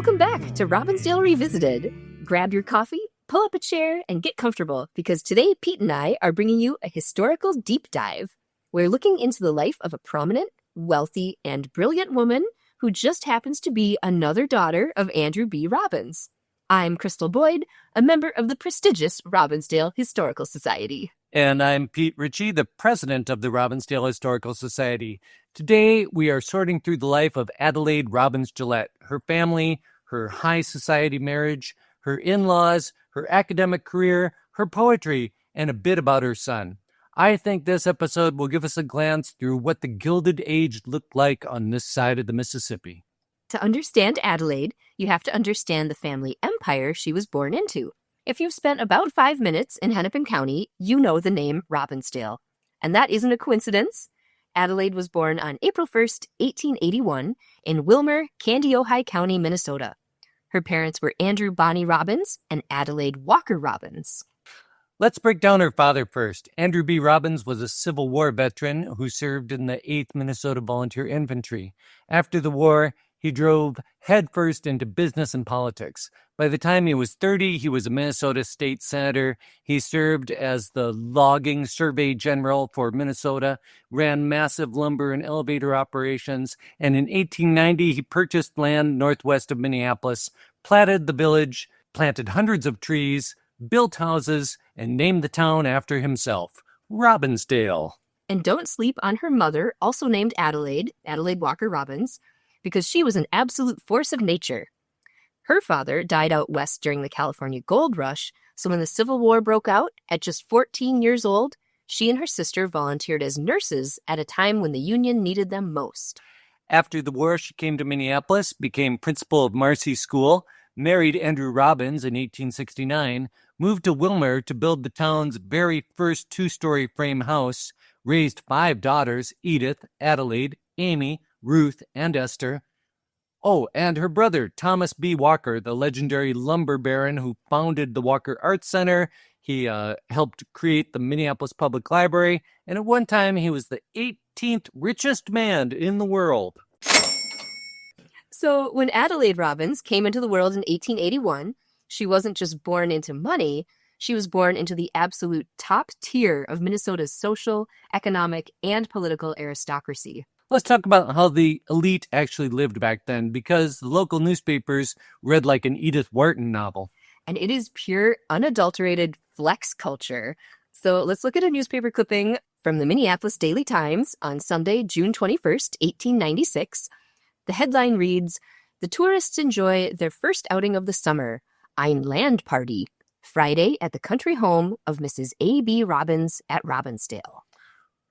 Welcome back to Robbinsdale Revisited. Grab your coffee, pull up a chair, and get comfortable because today Pete and I are bringing you a historical deep dive. We're looking into the life of a prominent, wealthy, and brilliant woman who just happens to be another daughter of Andrew B. Robbins. I'm Crystal Boyd, a member of the prestigious Robbinsdale Historical Society. And I'm Pete Ritchie, the president of the Robbinsdale Historical Society. Today, we are sorting through the life of Adelaide Robbins Gillette, her family, her high society marriage, her in-laws, her academic career, her poetry, and a bit about her son. I think this episode will give us a glance through what the Gilded Age looked like on this side of the Mississippi. To understand Adelaide, you have to understand the family empire she was born into. If you've spent about 5 minutes in Hennepin County, you know the name Robbinsdale. And that isn't a coincidence. Adelaide was born on April 1st, 1881, in Wilmer, Kandiyohi County, Minnesota. Her parents were Andrew Bonnie Robbins and Adelaide Walker Robbins. Let's break down her father first. Andrew B. Robbins was a Civil War veteran who served in the 8th Minnesota Volunteer Infantry. After the war, he drove headfirst into business and politics. By the time he was 30, he was a Minnesota state senator. He served as the logging survey general for Minnesota, ran massive lumber and elevator operations, and in 1890, he purchased land northwest of Minneapolis, platted the village, planted hundreds of trees, built houses, and named the town after himself, Robbinsdale. And don't sleep on her mother, also named Adelaide Walker Robbins, because she was an absolute force of nature. Her father died out west during the California Gold Rush, so when the Civil War broke out, at just 14 years old, she and her sister volunteered as nurses at a time when the Union needed them most. After the war, she came to Minneapolis, became principal of Marcy School, married Andrew Robbins in 1869, moved to Wilmer to build the town's very first 2-story frame house, raised 5 daughters, Edith, Adelaide, Amy, Ruth, and Esther. Oh, and her brother, Thomas B. Walker, the legendary lumber baron who founded the Walker Arts Center. He helped create the Minneapolis Public Library, and at one time he was the 18th richest man in the world. So when Adelaide Robbins came into the world in 1881, she wasn't just born into money, she was born into the absolute top tier of Minnesota's social, economic, and political aristocracy. Let's talk about how the elite actually lived back then, because the local newspapers read like an Edith Wharton novel. And it is pure, unadulterated flex culture. So let's look at a newspaper clipping from the Minneapolis Daily Times on Sunday, June 21st, 1896. The headline reads, "The tourists enjoy their first outing of the summer, Ein Land Party, Friday at the country home of Mrs. A.B. Robbins at Robbinsdale."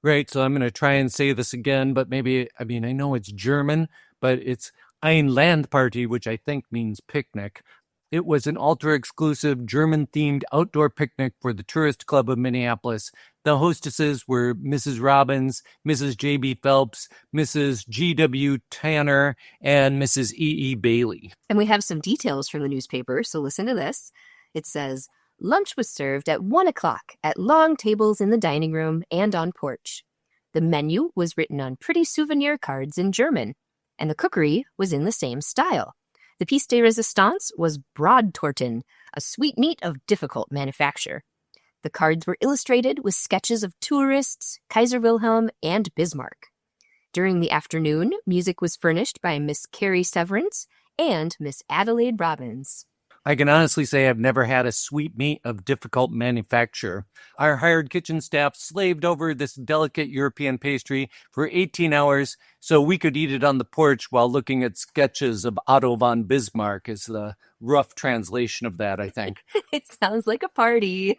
Right, so I'm going to try and say this again, but I know it's German, but it's Ein Land Party, which I think means picnic. It was an ultra-exclusive German-themed outdoor picnic for the Tourist Club of Minneapolis. The hostesses were Mrs. Robbins, Mrs. J.B. Phelps, Mrs. G.W. Tanner, and Mrs. E.E. Bailey. And we have some details from the newspaper, so listen to this. It says, lunch was served at 1 o'clock at long tables in the dining room and on porch. The menu was written on pretty souvenir cards in German, and the cookery was in the same style. The piece de resistance was Broadtorten, a sweetmeat of difficult manufacture. The cards were illustrated with sketches of tourists, Kaiser Wilhelm, and Bismarck. During the afternoon, music was furnished by Miss Carrie Severance and Miss Adelaide Robbins. I can honestly say I've never had a sweetmeat of difficult manufacture. Our hired kitchen staff slaved over this delicate European pastry for 18 hours so we could eat it on the porch while looking at sketches of Otto von Bismarck is the rough translation of that, I think. It sounds like a party.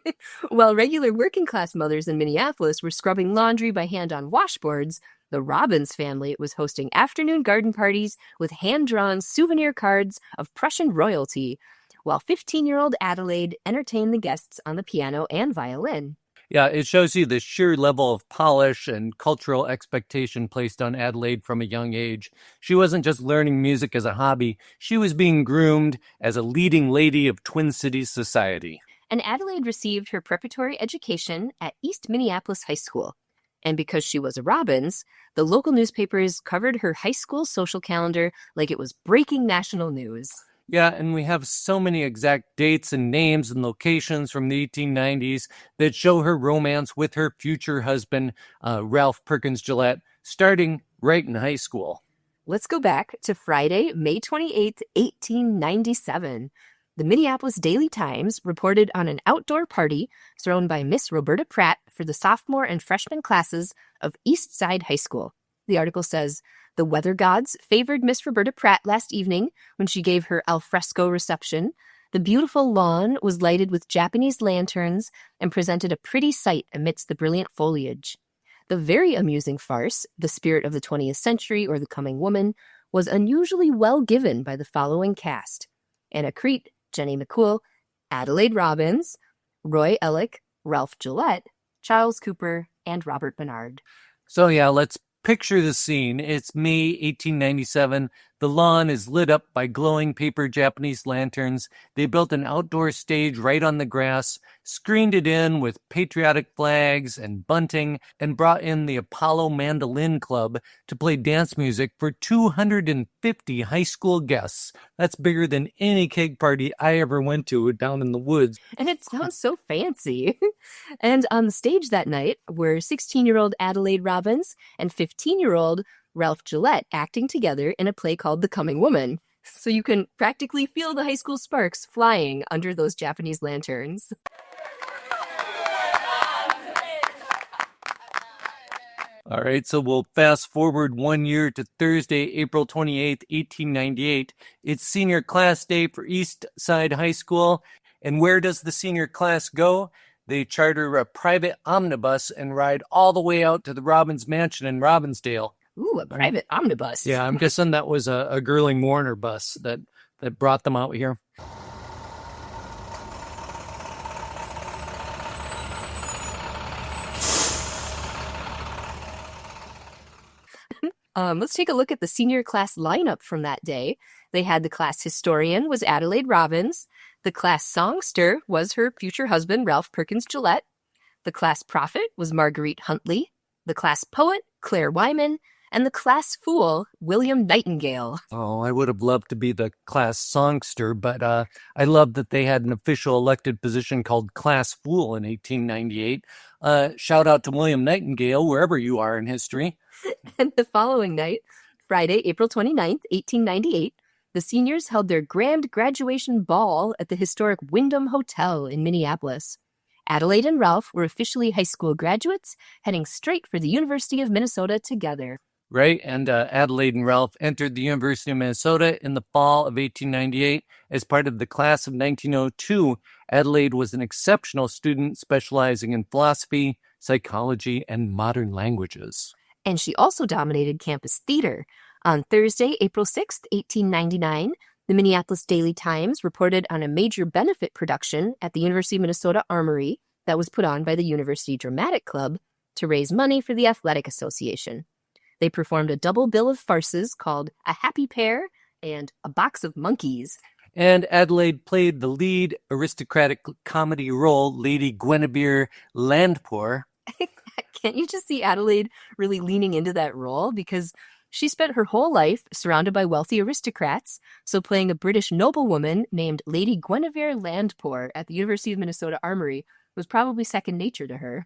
While regular working-class mothers in Minneapolis were scrubbing laundry by hand on washboards, the Robbins family was hosting afternoon garden parties with hand-drawn souvenir cards of Prussian royalty, while 15-year-old Adelaide entertained the guests on the piano and violin. Yeah, it shows you the sheer level of polish and cultural expectation placed on Adelaide from a young age. She wasn't just learning music as a hobby, she was being groomed as a leading lady of Twin Cities society. And Adelaide received her preparatory education at East Minneapolis High School. And because she was a Robbins, the local newspapers covered her high school social calendar like it was breaking national news. Yeah, and we have so many exact dates and names and locations from the 1890s that show her romance with her future husband, Ralph Perkins Gillette, starting right in high school. Let's go back to Friday, May 28th, 1897. The Minneapolis Daily Times reported on an outdoor party thrown by Miss Roberta Pratt for the sophomore and freshman classes of East Side High School. The article says, the weather gods favored Miss Roberta Pratt last evening when she gave her alfresco reception. The beautiful lawn was lighted with Japanese lanterns and presented a pretty sight amidst the brilliant foliage. The very amusing farce, The Spirit of the 20th Century or The Coming Woman, was unusually well given by the following cast: Anna Crete, Jenny McCool, Adelaide Robbins, Roy Ellick, Ralph Gillette, Charles Cooper, and Robert Bernard. So yeah, let's picture the scene. It's May 1897. The lawn is lit up by glowing paper Japanese lanterns. They built an outdoor stage right on the grass, screened it in with patriotic flags and bunting, and brought in the Apollo Mandolin Club to play dance music for 250 high school guests. That's bigger than any cake party I ever went to down in the woods. And it sounds so fancy. And on the stage that night were 16-year-old Adelaide Robbins and 15-year-old Ralph Gillette acting together in a play called The Coming Woman. So you can practically feel the high school sparks flying under those Japanese lanterns. All right, so we'll fast forward 1 year to Thursday, April 28th, 1898. It's senior class day for East Side High School. And where does the senior class go? They charter a private omnibus and ride all the way out to the Robbins Mansion in Robbinsdale. Ooh, a private omnibus. Yeah, I'm guessing that was a Girling Warner bus that brought them out here. Let's take a look at the senior class lineup from that day. They had the class historian was Adelaide Robbins. The class songster was her future husband, Ralph Perkins Gillette. The class prophet was Marguerite Huntley. The class poet, Claire Wyman. And the class fool, William Nightingale. Oh, I would have loved to be the class songster, but I love that they had an official elected position called class fool in 1898. Shout out to William Nightingale, wherever you are in history. And the following night, Friday, April 29th, 1898, the seniors held their grand graduation ball at the historic Wyndham Hotel in Minneapolis. Adelaide and Ralph were officially high school graduates, heading straight for the University of Minnesota together. Right, and Adelaide and Ralph entered the University of Minnesota in the fall of 1898 as part of the class of 1902. Adelaide was an exceptional student specializing in philosophy, psychology, and modern languages. And she also dominated campus theater. On Thursday, April 6th, 1899, the Minneapolis Daily Times reported on a major benefit production at the University of Minnesota Armory that was put on by the University Dramatic Club to raise money for the Athletic Association. They performed a double bill of farces called A Happy Pair and A Box of Monkeys. And Adelaide played the lead aristocratic comedy role, Lady Guinevere Landpour. Can't you just see Adelaide really leaning into that role? Because she spent her whole life surrounded by wealthy aristocrats, so playing a British noblewoman named Lady Guinevere Landpour at the University of Minnesota Armory was probably second nature to her.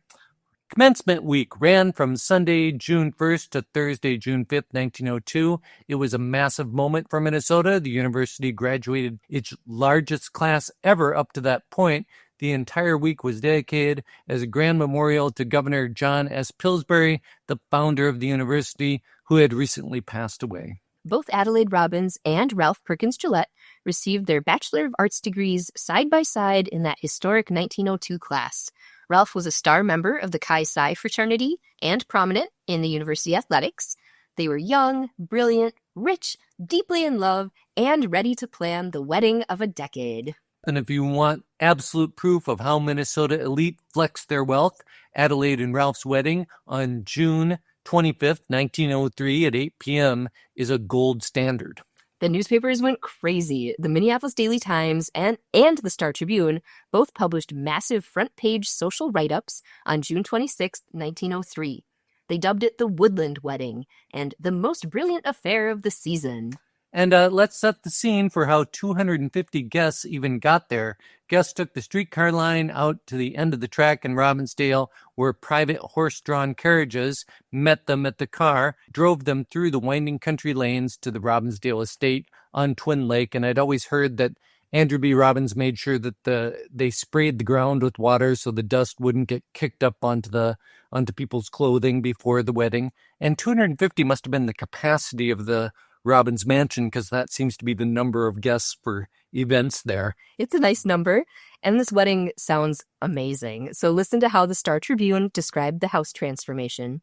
Commencement week ran from Sunday, June 1st to Thursday, June 5th, 1902. It was a massive moment for Minnesota. The university graduated its largest class ever up to that point. The entire week was dedicated as a grand memorial to Governor John S. Pillsbury, the founder of the university, who had recently passed away. Both Adelaide Robbins and Ralph Perkins Gillette received their Bachelor of Arts degrees side by side in that historic 1902 class. Ralph was a star member of the Chi Psi fraternity and prominent in the university athletics. They were young, brilliant, rich, deeply in love, and ready to plan the wedding of a decade. And if you want absolute proof of how Minnesota elite flexed their wealth, Adelaide and Ralph's wedding on June 25th, 1903 at 8 p.m. is a gold standard. The newspapers went crazy. The Minneapolis Daily Times and the Star Tribune both published massive front-page social write-ups on June 26, 1903. They dubbed it the Woodland Wedding and the most brilliant affair of the season. And let's set the scene for how 250 guests even got there. Guests took the streetcar line out to the end of the track in Robbinsdale, where private horse-drawn carriages met them at the car, drove them through the winding country lanes to the Robbinsdale estate on Twin Lake. And I'd always heard that Andrew B. Robbins made sure that they sprayed the ground with water so the dust wouldn't get kicked up onto people's clothing before the wedding. And 250 must have been the capacity of the Robbins Mansion, because that seems to be the number of guests for events there. It's a nice number, and this wedding sounds amazing. So listen to how the Star Tribune described the house transformation.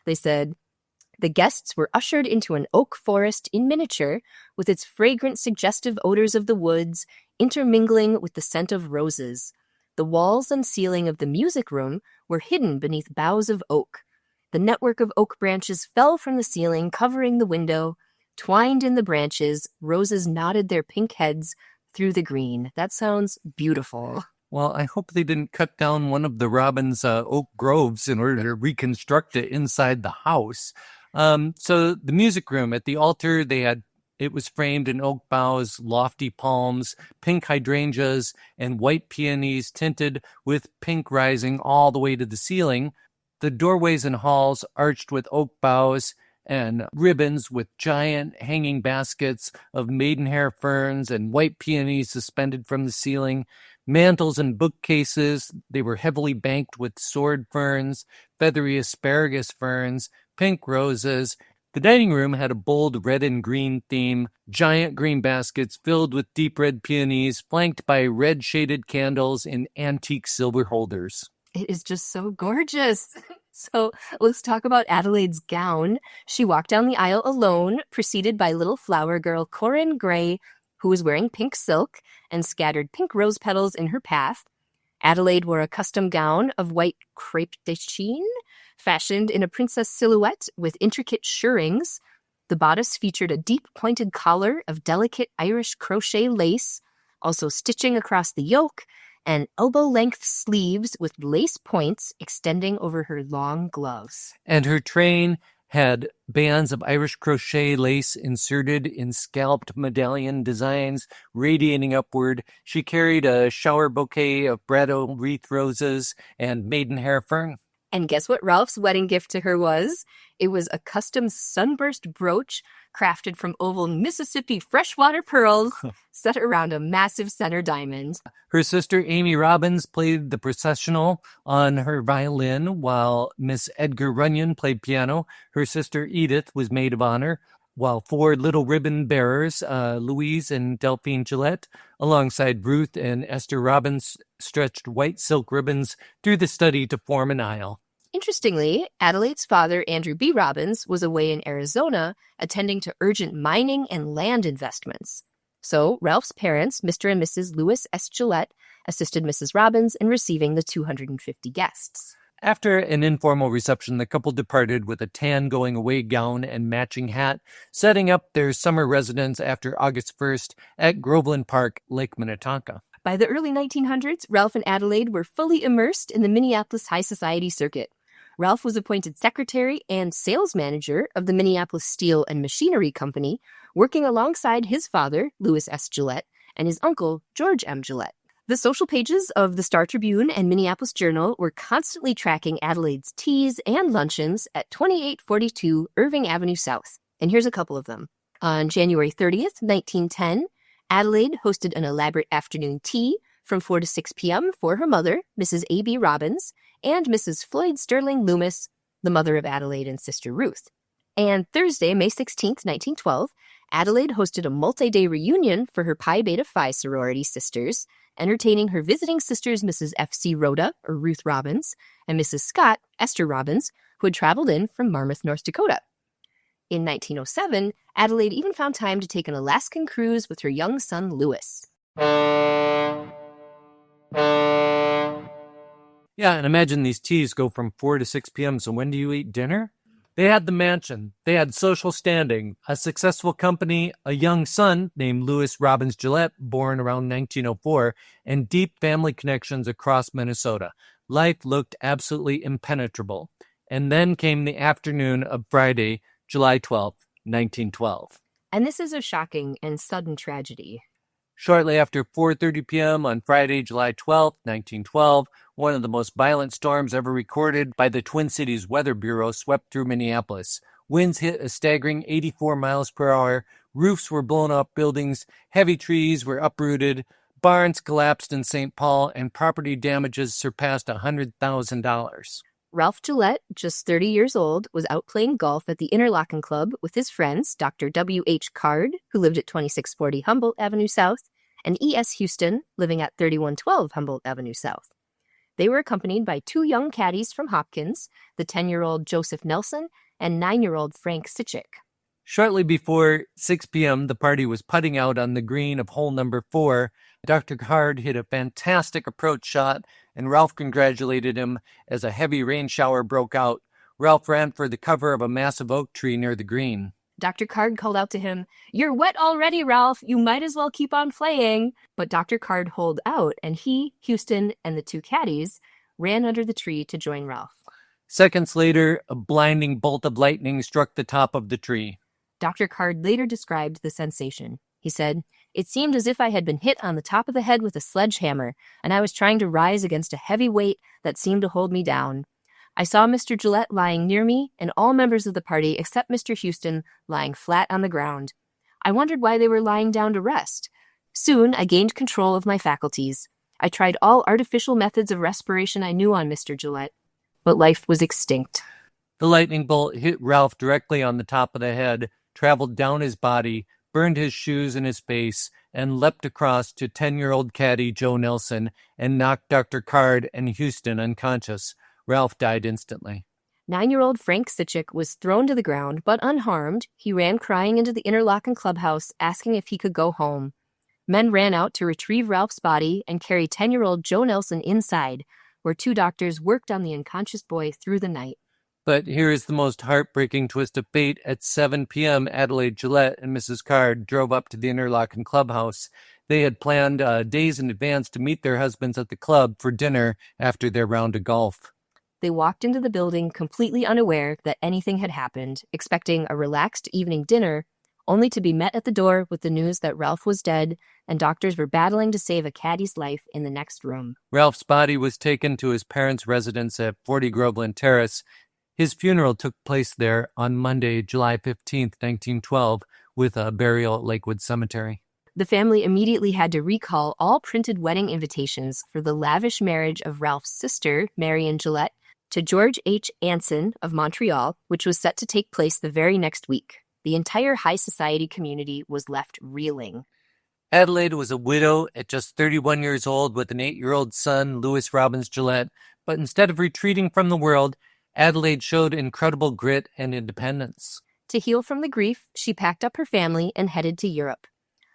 They said, "The guests were ushered into an oak forest in miniature, with its fragrant, suggestive odors of the woods intermingling with the scent of roses. The walls and ceiling of the music room were hidden beneath boughs of oak. The network of oak branches fell from the ceiling, covering the window. Twined in the branches, roses nodded their pink heads through the green." That sounds beautiful. Well, I hope they didn't cut down one of the Robbins oak groves in order to reconstruct it inside the house. So the music room, at the altar, it was framed in oak boughs, lofty palms, pink hydrangeas, and white peonies tinted with pink rising all the way to the ceiling. The doorways and halls arched with oak boughs and ribbons with giant hanging baskets of maidenhair ferns and white peonies suspended from the ceiling. Mantels and bookcases, they were heavily banked with sword ferns, feathery asparagus ferns, pink roses. The dining room had a bold red and green theme, giant green baskets filled with deep red peonies, flanked by red-shaded candles in antique silver holders. It is just so gorgeous. So let's talk about Adelaide's gown. She walked down the aisle alone, preceded by little flower girl Corinne Gray, who was wearing pink silk and scattered pink rose petals in her path. Adelaide wore a custom gown of white crepe de chine, fashioned in a princess silhouette with intricate shirrings. The bodice featured a deep pointed collar of delicate Irish crochet lace, also stitching across the yoke, and elbow-length sleeves with lace points extending over her long gloves. And her train had bands of Irish crochet lace inserted in scalloped medallion designs radiating upward. She carried a shower bouquet of bridal wreath roses and maidenhair fern. And guess what Ralph's wedding gift to her was? It was a custom sunburst brooch crafted from oval Mississippi freshwater pearls set around a massive center diamond. Her sister Amy Robbins played the processional on her violin, while Miss Edgar Runyon played piano. Her sister Edith was maid of honor, while 4 little ribbon bearers, Louise and Delphine Gillette, alongside Ruth and Esther Robbins, stretched white silk ribbons through the study to form an aisle. Interestingly, Adelaide's father, Andrew B. Robbins, was away in Arizona attending to urgent mining and land investments. So Ralph's parents, Mr. and Mrs. Lewis S. Gillette, assisted Mrs. Robbins in receiving the 250 guests. After an informal reception, the couple departed with a tan going-away gown and matching hat, setting up their summer residence after August 1st at Groveland Park, Lake Minnetonka. By the early 1900s, Ralph and Adelaide were fully immersed in the Minneapolis high society circuit. Ralph was appointed secretary and sales manager of the Minneapolis Steel and Machinery Company, working alongside his father, Lewis S. Gillette, and his uncle, George M. Gillette. The social pages of the Star Tribune and Minneapolis Journal were constantly tracking Adelaide's teas and luncheons at 2842 Irving Avenue South. And here's a couple of them. On January 30th, 1910, Adelaide hosted an elaborate afternoon tea from 4 to 6 p.m. for her mother, Mrs. A.B. Robbins, and Mrs. Floyd Sterling Loomis, the mother of Adelaide and sister Ruth. And Thursday, May 16th, 1912, Adelaide hosted a multi-day reunion for her Pi Beta Phi sorority sisters, entertaining her visiting sisters Mrs. F.C. Rhoda, or Ruth Robbins, and Mrs. Scott, Esther Robbins, who had traveled in from Marmarth, North Dakota. In 1907, Adelaide even found time to take an Alaskan cruise with her young son, Louis. Yeah, and imagine these teas go from 4 to 6 p.m., so when do you eat dinner? They had the mansion, they had social standing, a successful company, a young son named Louis Robbins Gillette, born around 1904, and deep family connections across Minnesota. Life looked absolutely impenetrable. And then came the afternoon of Friday, July 12th, 1912. And this is a shocking and sudden tragedy. Shortly after 4:30 p.m. on Friday, July 12, 1912, one of the most violent storms ever recorded by the Twin Cities Weather Bureau swept through Minneapolis. Winds hit a staggering 84 miles per hour, roofs were blown off buildings, heavy trees were uprooted, barns collapsed in St. Paul, and property damages surpassed $100,000. Ralph Gillette, just 30 years old, was out playing golf at the Interlochen Club with his friends, Dr. W.H. Card, who lived at 2640 Humboldt Avenue South, and E.S. Houston, living at 3112 Humboldt Avenue South. They were accompanied by two young caddies from Hopkins, the 10-year-old Joseph Nelson and 9-year-old Frank Sichik. Shortly before 6 p.m., the party was putting out on the green of hole number 4. Dr. Card hit a fantastic approach shot, and Ralph congratulated him as a heavy rain shower broke out. Ralph ran for the cover of a massive oak tree near the green. Dr. Card called out to him, "You're wet already, Ralph. You might as well keep on playing." But Dr. Card holed out, and he, Houston, and the two caddies ran under the tree to join Ralph. Seconds later, a blinding bolt of lightning struck the top of the tree. Dr. Card later described the sensation. He said, "It seemed as if I had been hit on the top of the head with a sledgehammer, and I was trying to rise against a heavy weight that seemed to hold me down. I saw Mr. Gillette lying near me, and all members of the party except Mr. Houston lying flat on the ground. I wondered why they were lying down to rest. Soon I gained control of my faculties. I tried all artificial methods of respiration I knew on Mr. Gillette, but life was extinct." The lightning bolt hit Ralph directly on the top of the head, traveled down his body, burned his shoes and his face, and leapt across to 10-year-old caddy Joe Nelson and knocked Dr. Card and Houston unconscious. Ralph died instantly. 9-year-old Frank Sichik was thrown to the ground, but unharmed. He ran crying into the Interlochen clubhouse, asking if he could go home. Men ran out to retrieve Ralph's body and carry 10-year-old Joe Nelson inside, where two doctors worked on the unconscious boy through the night. But here is the most heartbreaking twist of fate. At 7 p.m., Adelaide Gillette and Mrs. Card drove up to the Interlochen clubhouse. They had planned days in advance to meet their husbands at the club for dinner after their round of golf. They walked into the building completely unaware that anything had happened, expecting a relaxed evening dinner, only to be met at the door with the news that Ralph was dead and doctors were battling to save a caddie's life in the next room. Ralph's body was taken to his parents' residence at 40 Groveland Terrace. His funeral took place there on Monday, July 15, 1912, with a burial at Lakewood Cemetery. The family immediately had to recall all printed wedding invitations for the lavish marriage of Ralph's sister, Marion Gillette, to George H. Anson of Montreal, which was set to take place the very next week. The entire high society community was left reeling. Adelaide was a widow at just 31 years old with an 8-year-old son, Louis Robbins Gillette, but instead of retreating from the world, Adelaide showed incredible grit and independence. To heal from the grief, she packed up her family and headed to Europe.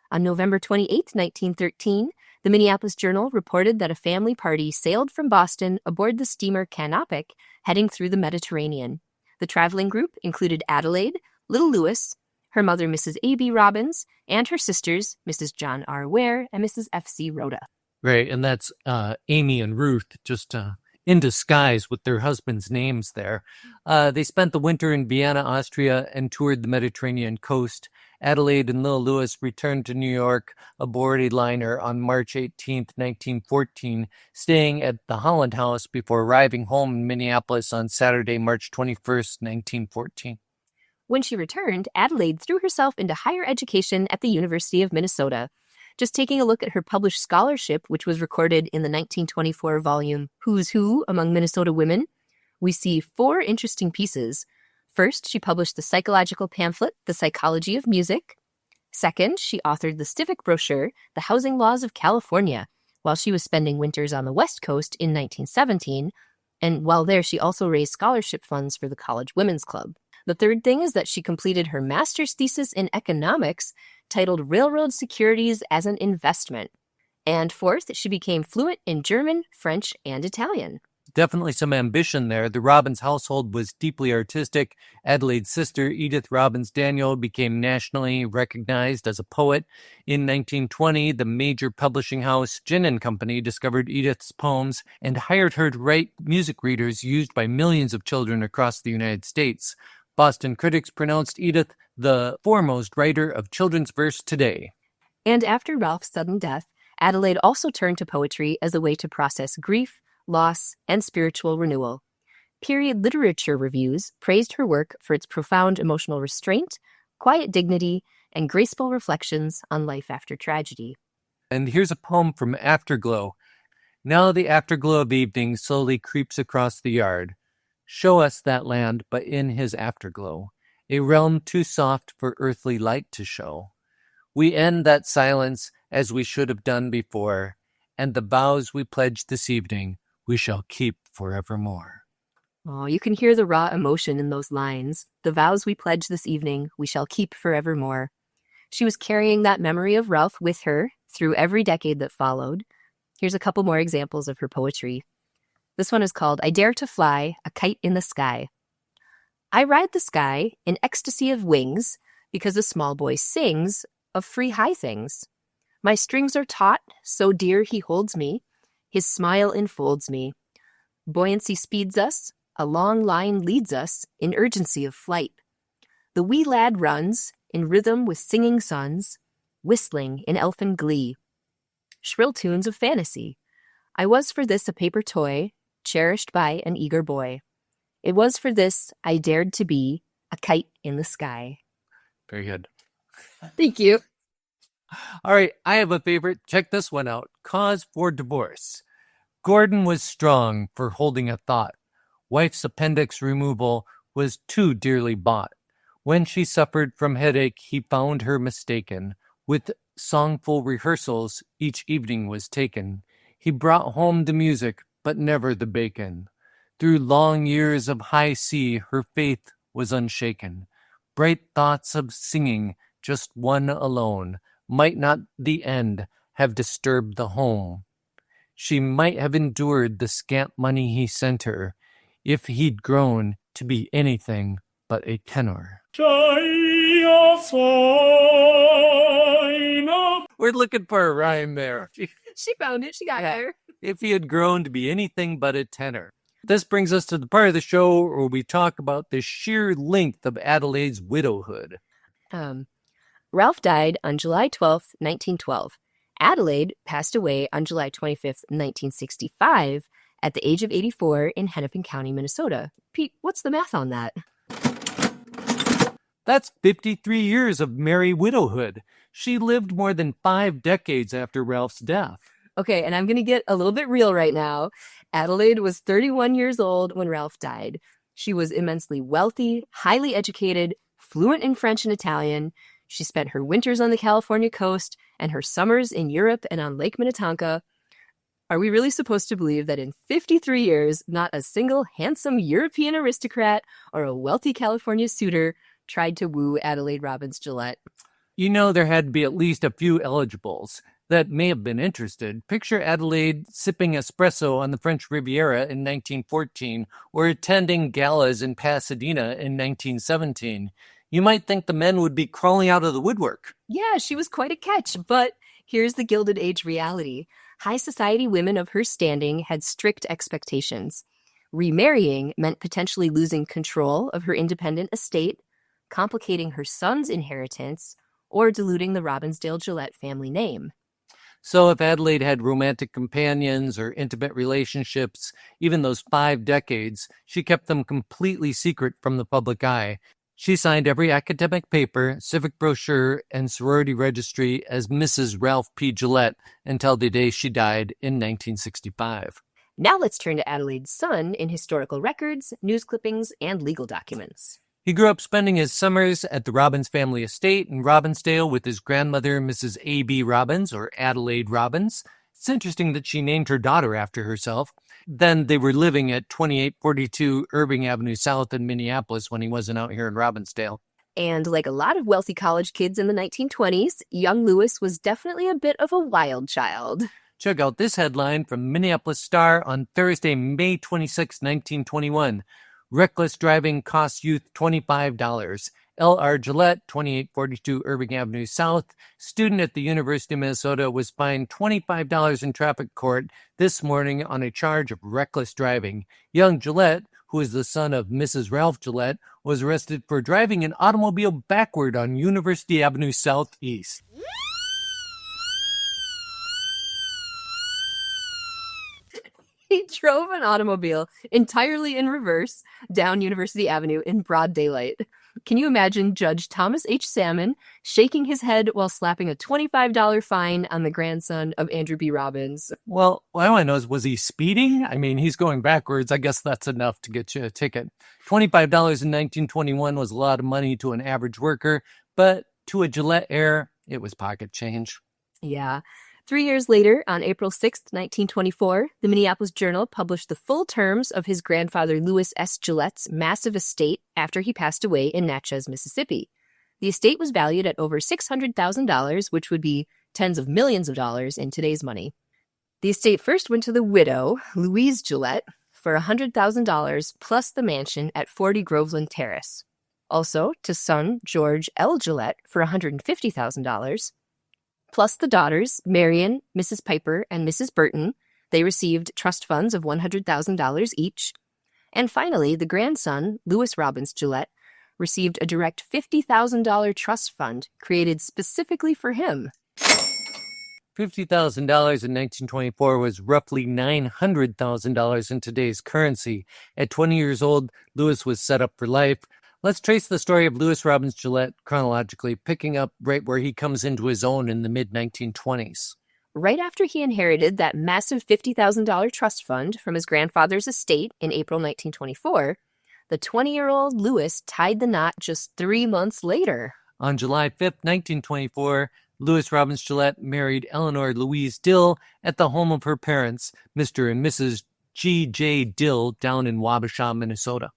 On November 28, 1913, the Minneapolis Journal reported that a family party sailed from Boston aboard the steamer Canopic, heading through the Mediterranean. The traveling group included Adelaide, little Louis, her mother, Mrs. A.B. Robbins, and her sisters, Mrs. John R. Ware and Mrs. F.C. Rhoda. Right, and that's Amy and Ruth, just in disguise with their husbands' names there. They spent the winter in Vienna, Austria, and toured the Mediterranean coast. Adelaide and little Louis returned to New York aboard a liner on March 18, 1914, staying at the Holland House before arriving home in Minneapolis on Saturday, March 21, 1914. When she returned, Adelaide threw herself into higher education at the University of Minnesota. Just taking a look at her published scholarship, which was recorded in the 1924 volume Who's Who Among Minnesota Women, we see 4 interesting pieces. First, she published the psychological pamphlet, The Psychology of Music. Second, she authored the civic brochure, The Housing Laws of California, while she was spending winters on the West Coast in 1917. And while there, she also raised scholarship funds for the College Women's Club. The third thing is that she completed her master's thesis in economics, titled Railroad Securities as an Investment. And fourth, she became fluent in German, French, and Italian. Definitely some ambition there. The Robbins household was deeply artistic. Adelaide's sister, Edith Robbins Daniel, became nationally recognized as a poet. In 1920, the major publishing house, Ginn & Company, discovered Edith's poems and hired her to write music readers used by millions of children across the United States. Boston critics pronounced Edith the foremost writer of children's verse today. And after Ralph's sudden death, Adelaide also turned to poetry as a way to process grief, loss, and spiritual renewal. Period literature reviews praised her work for its profound emotional restraint, quiet dignity, and graceful reflections on life after tragedy. And here's a poem from Afterglow. Now the afterglow of evening slowly creeps across the yard. Show us that land, but in his afterglow, a realm too soft for earthly light to show. We end that silence as we should have done before, and the vows we pledged this evening we shall keep forevermore. Oh, you can hear the raw emotion in those lines. The vows we pledge this evening we shall keep forevermore. She was carrying that memory of Ralph with her through every decade that followed. Here's a couple more examples of her poetry. This one is called I Dare to Fly, a Kite in the Sky. I ride the sky in ecstasy of wings because a small boy sings of free high things. My strings are taut, so dear he holds me. His smile enfolds me. Buoyancy speeds us, a long line leads us in urgency of flight. The wee lad runs in rhythm with singing suns, whistling in elfin glee. Shrill tunes of fantasy. I was for this a paper toy, cherished by an eager boy. It was for this I dared to be a kite in the sky. Very good. Thank you. All right, I have a favorite. Check this one out. Cause for divorce. Gordon was strong for holding a thought. Wife's appendix removal was too dearly bought. When she suffered from headache, he found her mistaken. With songful rehearsals, each evening was taken. He brought home the music, but never the bacon. Through long years of high sea, her faith was unshaken. Bright thoughts of singing, just one alone, might not the end have disturbed the home. She might have endured the scant money he sent her, if he'd grown to be anything but a tenor. We're looking for a rhyme there. She found it. She got there. If he had grown to be anything but a tenor. This brings us to the part of the show where we talk about the sheer length of Adelaide's widowhood. Ralph died on July 12th, 1912. Adelaide passed away on July 25th, 1965, at the age of 84 in Hennepin County, Minnesota. Pete, what's the math on that? That's 53 years of merry widowhood. She lived more than 5 decades after Ralph's death. Okay, and I'm going to get a little bit real right now. Adelaide was 31 years old when Ralph died. She was immensely wealthy, highly educated, fluent in French and Italian. She spent her winters on the California coast and her summers in Europe and on Lake Minnetonka. Are we really supposed to believe that in 53 years, not a single handsome European aristocrat or a wealthy California suitor tried to woo Adelaide Robbins Gillette? You know, there had to be at least a few eligibles that may have been interested. Picture Adelaide sipping espresso on the French Riviera in 1914 or attending galas in Pasadena in 1917. You might think the men would be crawling out of the woodwork. Yeah, she was quite a catch, but here's the Gilded Age reality. High society women of her standing had strict expectations. Remarrying meant potentially losing control of her independent estate, complicating her son's inheritance, or diluting the Robbinsdale Gillette family name. So if Adelaide had romantic companions or intimate relationships, even those 5 decades, she kept them completely secret from the public eye. She signed every academic paper, civic brochure, and sorority registry as Mrs. Ralph P. Gillette until the day she died in 1965. Now let's turn to Adelaide's son in historical records, news clippings, and legal documents. He grew up spending his summers at the Robbins family estate in Robbinsdale with his grandmother, Mrs. A.B. Robbins, or Adelaide Robbins. It's interesting that she named her daughter after herself. Then they were living at 2842 Irving Avenue South in Minneapolis when he wasn't out here in Robbinsdale. And like a lot of wealthy college kids in the 1920s, young Lewis was definitely a bit of a wild child. Check out this headline from Minneapolis Star on Thursday, May 26, 1921. Reckless driving costs youth $25. L.R. Gillette, 2842 Irving Avenue South, student at the University of Minnesota, was fined $25 in traffic court this morning on a charge of reckless driving. Young Gillette, who is the son of Mrs. Ralph Gillette, was arrested for driving an automobile backward on University Avenue Southeast. He drove an automobile entirely in reverse down University Avenue in broad daylight. Can you imagine Judge Thomas H. Salmon shaking his head while slapping a $25 fine on the grandson of Andrew B. Robbins? Well, what I want to know is, was he speeding? I mean, he's going backwards. I guess that's enough to get you a ticket. $25 in 1921 was a lot of money to an average worker, but to a Gillette heir, it was pocket change. Yeah. 3 years later, on April 6, 1924, the Minneapolis Journal published the full terms of his grandfather Louis S. Gillette's massive estate after he passed away in Natchez, Mississippi. The estate was valued at over $600,000, which would be tens of millions of dollars in today's money. The estate first went to the widow, Louise Gillette, for $100,000 plus the mansion at 40 Groveland Terrace. Also to son George L. Gillette for $150,000. Plus the daughters, Marion, Mrs. Piper, and Mrs. Burton. They received trust funds of $100,000 each. And finally, the grandson, Louis Robbins Gillette, received a direct $50,000 trust fund created specifically for him. $50,000 in 1924 was roughly $900,000 in today's currency. At 20 years old, Louis was set up for life. Let's trace the story of Louis Robbins Gillette chronologically, picking up right where he comes into his own in the mid-1920s. Right after he inherited that massive $50,000 trust fund from his grandfather's estate in April 1924, the 20-year-old Louis tied the knot just 3 months later. On July 5, 1924, Louis Robbins Gillette married Eleanor Louise Dill at the home of her parents, Mr. and Mrs. G.J. Dill, down in Wabasha, Minnesota.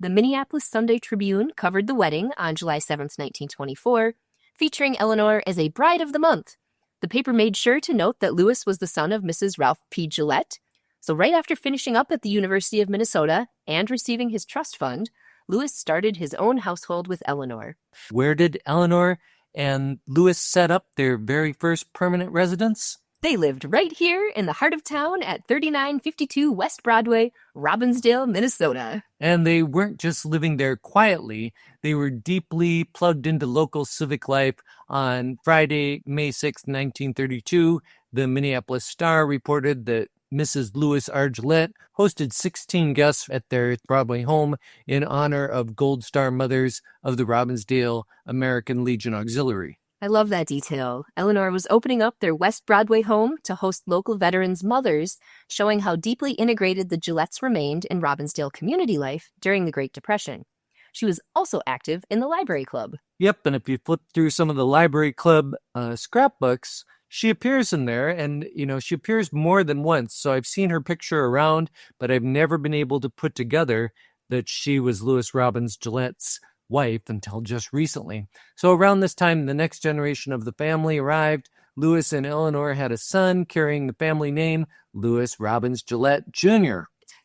The Minneapolis Sunday Tribune covered the wedding on July 7, 1924, featuring Eleanor as a bride of the month. The paper made sure to note that Louis was the son of Mrs. Ralph P. Gillette. So right after finishing up at the University of Minnesota and receiving his trust fund, Louis started his own household with Eleanor. Where did Eleanor and Louis set up their very first permanent residence? They lived right here in the heart of town at 3952 West Broadway, Robbinsdale, Minnesota. And they weren't just living there quietly. They were deeply plugged into local civic life. On Friday, May 6, 1932, the Minneapolis Star reported that Mrs. Louis R. Gillette hosted 16 guests at their Broadway home in honor of Gold Star mothers of the Robbinsdale American Legion Auxiliary. I love that detail. Eleanor was opening up their West Broadway home to host local veterans' mothers, showing how deeply integrated the Gillettes remained in Robbinsdale community life during the Great Depression. She was also active in the library club. Yep, and if you flip through some of the library club scrapbooks, she appears in there, and, she appears more than once. So I've seen her picture around, but I've never been able to put together that she was Louis Robbins Gillette's wife until just recently. So around this time, the next generation of the family arrived. Louis and Eleanor had a son carrying the family name, Louis Robbins Gillette Jr.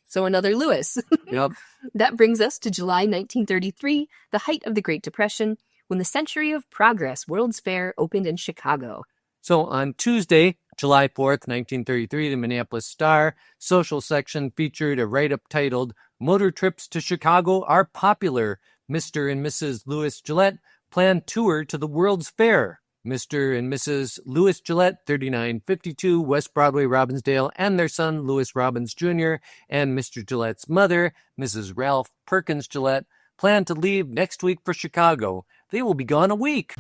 So another Louis. Yep. That brings us to July 1933, the height of the Great Depression, when the Century of Progress World's Fair opened in Chicago. So on Tuesday, July 4th, 1933, the Minneapolis Star social section featured a write-up titled, "Motor Trips to Chicago Are Popular. Mr. and Mrs. Louis Gillette plan tour to the World's Fair. Mr. and Mrs. Louis Gillette, 3952 West Broadway, Robbinsdale, and their son, Louis Robbins Jr., and Mr. Gillette's mother, Mrs. Ralph Perkins Gillette, plan to leave next week for Chicago. They will be gone a week."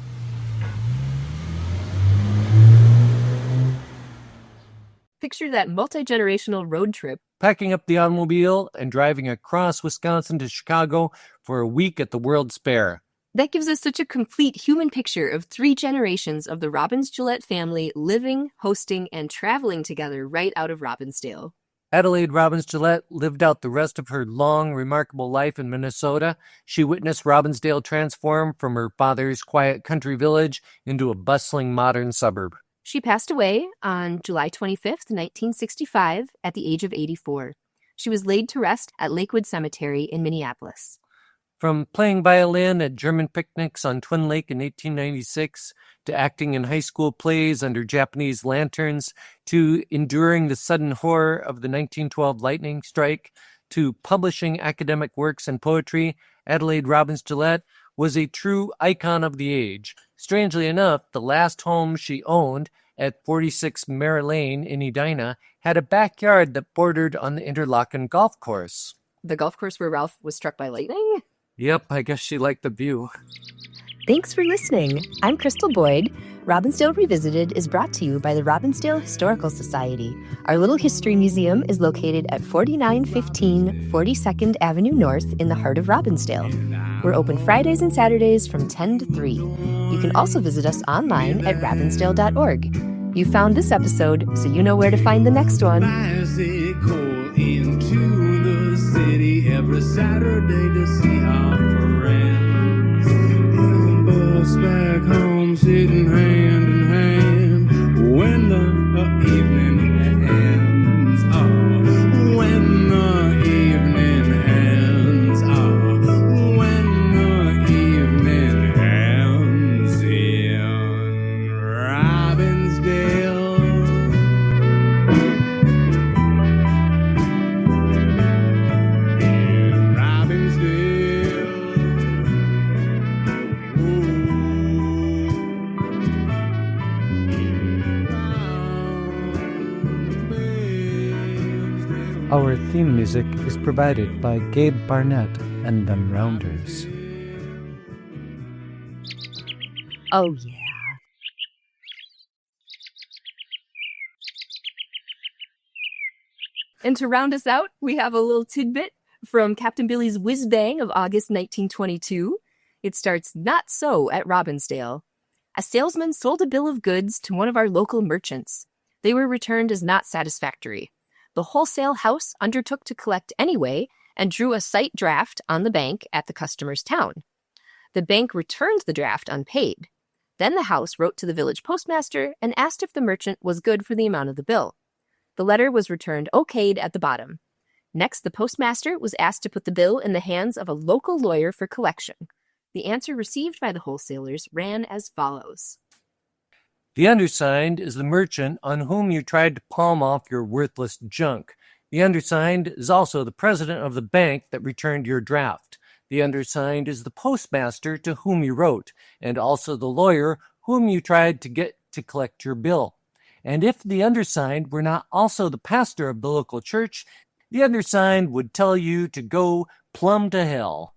Picture that multi-generational road trip. Packing up the automobile and driving across Wisconsin to Chicago for a week at the World's Fair. That gives us such a complete human picture of 3 generations of the Robbins Gillette family living, hosting, and traveling together right out of Robbinsdale. Adelaide Robbins Gillette lived out the rest of her long, remarkable life in Minnesota. She witnessed Robbinsdale transform from her father's quiet country village into a bustling modern suburb. She passed away on July 25th, 1965, at the age of 84. She was laid to rest at Lakewood Cemetery in Minneapolis. From playing violin at German picnics on Twin Lake in 1896, to acting in high school plays under Japanese lanterns, to enduring the sudden horror of the 1912 lightning strike, to publishing academic works and poetry, Adelaide Robbins Gillette was a true icon of the age. Strangely enough, the last home she owned at 46 Mare Lane in Edina had a backyard that bordered on the Interlaken golf course. The golf course where Ralph was struck by lightning? Yep, I guess she liked the view. Thanks for listening. I'm Crystal Boyd. Robbinsdale Revisited is brought to you by the Robbinsdale Historical Society. Our little history museum is located at 4915 42nd Avenue North in the heart of Robbinsdale. We're open Fridays and Saturdays from 10 to 3. You can also visit us online at robbinsdale.org. You found this episode, so you know where to find the next one. Bicycle into the city every Saturday to see our friends. In the bus back home, sitting hand in hand when the evening ends. Oh, when the evening ends. Oh, when the evening ends in Robbinsdale. Our theme music is provided by Gabe Barnett and Them Rounders. Oh, yeah. And to round us out, we have a little tidbit from Captain Billy's Whiz Bang of August 1922. It starts not so at Robbinsdale. A salesman sold a bill of goods to one of our local merchants. They were returned as not satisfactory. The wholesale house undertook to collect anyway and drew a sight draft on the bank at the customer's town. The bank returned the draft unpaid. Then the house wrote to the village postmaster and asked if the merchant was good for the amount of the bill. The letter was returned okayed at the bottom. Next, the postmaster was asked to put the bill in the hands of a local lawyer for collection. The answer received by the wholesalers ran as follows. The undersigned is the merchant on whom you tried to palm off your worthless junk. The undersigned is also the president of the bank that returned your draft. The undersigned is the postmaster to whom you wrote, and also the lawyer whom you tried to get to collect your bill. And if the undersigned were not also the pastor of the local church, the undersigned would tell you to go plumb to hell.